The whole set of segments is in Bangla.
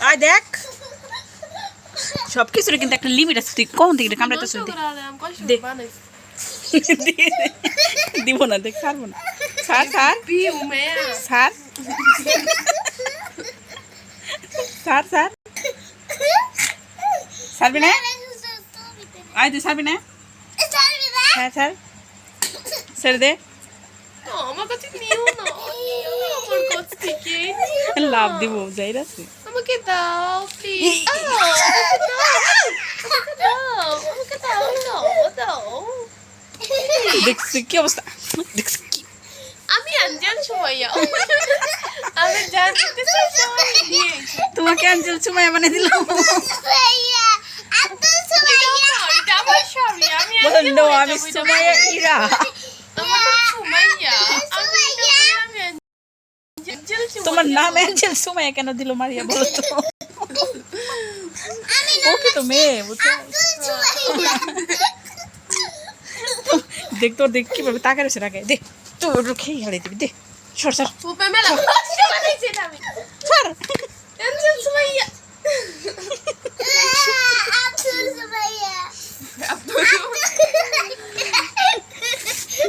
আয় দেখ সবকিছুর কিন্তু একটা লিমিট আছে, তুই কখন থেকে কামড়াইতেছ? দিব না, দেখ ছাড়বো না। ছাড় ছাড় ছাড় ছাড় ছাড়, ছাড়বি না? আয় তুই ছাড়বি না? হ্যাঁ ছাড়, ছেড়ে দে। লাভ দিব যাই আছে। আমাকে দাও প্লিজ, দেখছি কি অবস্থা, দেখছি কি। আমি আঞ্জল সুমাইয়া, আমি জানতে তোমাকে আঞ্জল সুমাইয়া বানিয়ে দিল। বললো আমি সুমাইয়া ইরা। তোমার নাম অ্যাঞ্জেল সুমাইয়া কেন দিল মারিয়া বলো তো? ওকে তো মেয়ে বুঝছো। দেখ তোর দেখ কিভাবে তাকে রয়েছে রাখে, দেখ তোর খেয়ে হারিয়ে দিবি, দেখ সর সর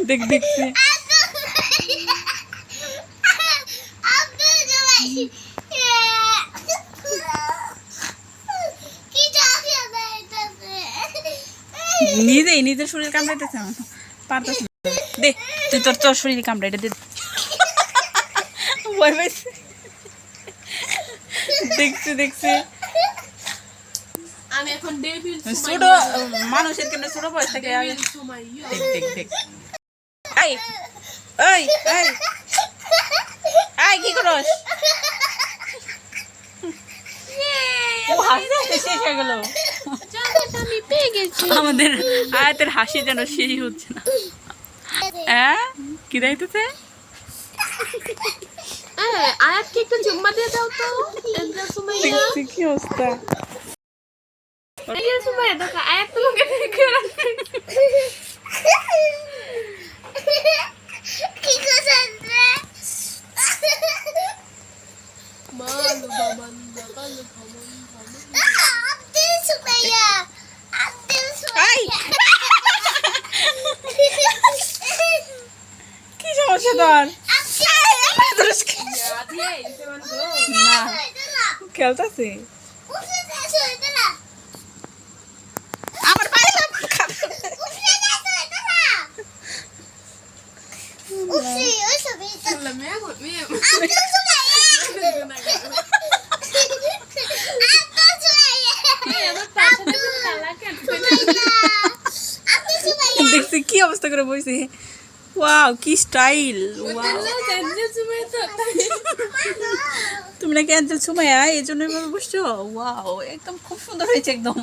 দেখ দেখছি। নিজেই নিজের শরীর কামড়াইতেছে, পারতেছে না। দে তুই তোর তোর শরীর কামড়াইটা দে। দেখছি দেখছি আমি এখন ডেভিল ছোট মানুষের কেন ছোট বয়স থেকে দেখ দেখ দেখ। এই এই এই এই কি করস? শেষ হয়ে গেল আমাদের আয়াতের হাসি, যেন শেষই হচ্ছে না। হ্যাঁ কি দাইতেছে? আয়াতকে একটু চুম্মা দিয়ে দাও তো। কি অবস্থা? আয়াত তোমাকে দেখে কি সমস্যা তোর? না খেলতেছি আমার পায়ে দেখছি কি অবস্থা করে বইছে। ওয়াও কি স্টাইল! তুমি নাকি অ্যাঞ্জেল সুমাইয়া এই জন্যই ভাবে বসছো? ওয়াও একদম খুব সুন্দর হয়েছে একদম।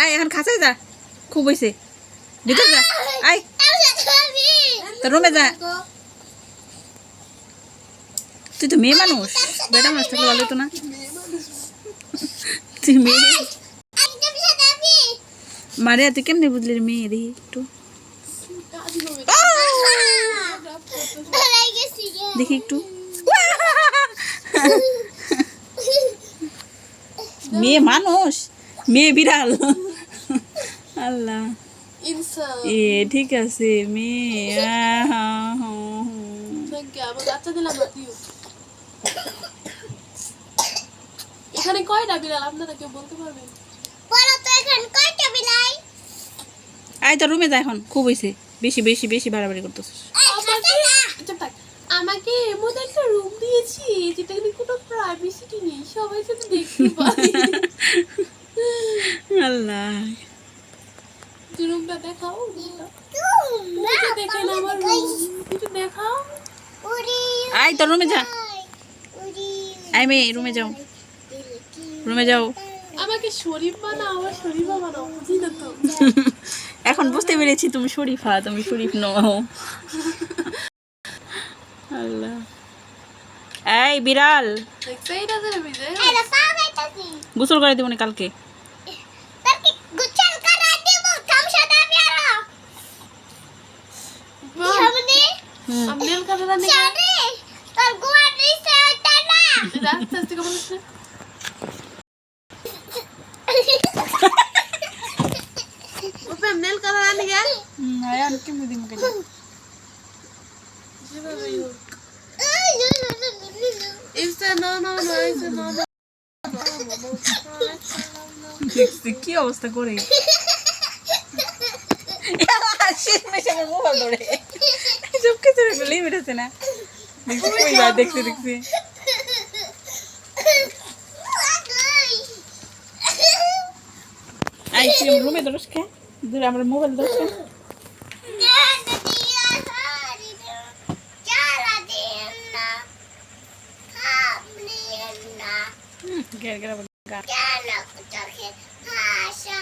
আয় এখন খাঁচাই যা, খুব হয়েছে, ভিতর যা। আয় তোর রুমে যা। তুই তো মেয়ে মানুষ, বেটা মানুষ থাকলে ভালো হতো না? তুই মেয়ে মারে, তুই কেমনি বুঝলি মেয়ে? দেখি একটু দেখি একটু। মেয়ে মানুষ, মেয়ে বিড়াল। আল্লাহ এ ঠিক আছে মেয়ে। এখানে কয়টা বিড়াল আপনারা কেউ বলতে পারবেন? আয় তোর রুমে যা এখন, খুব হয়েছে, বেশি বেশি বেশি বাড়াবাড়ি করতেছিস। আমাকে এমন একটা রুম দিয়েছি যেটাতে কোনো প্রাইভেসি নেই, সবাই শুধু দেখতে পারে। আল্লাহ রুমটা দেখাও, দেখেন আমার রুম, একটু দেখাও। আয় তোর রুমে যা। আয় মেয়ে রুমে যাও, রুমে যাও। আমাকে শরীফ বানাও, আমার শরীফা বানাও, বুঝি না তো। এখন বুঝতে পেরেছি তুমি শরীফা, তুমি শরীফ নও। আল্লাহ এই বিড়াল গোসল করে দিব না কালকে। নেল কাটার আনে তোর গোয়া দিছে ওটা না আস্তে আস্তে কেমন আছে ওপে নেল কাটার আনে গে আয়ান কি মুদি মুকে ইসে না না না ইসে না না দেখছি কি অবস্থা করে শেষ মেশে আমার মোবাইল ধরে সব কিছু লিমিট আছে না দেখছি কইবার দেখছি দেখছি আই কি রুমে ধরস কে ধরে আমার মোবাইল ধরস কে গের গের Jangan aku cari bahasa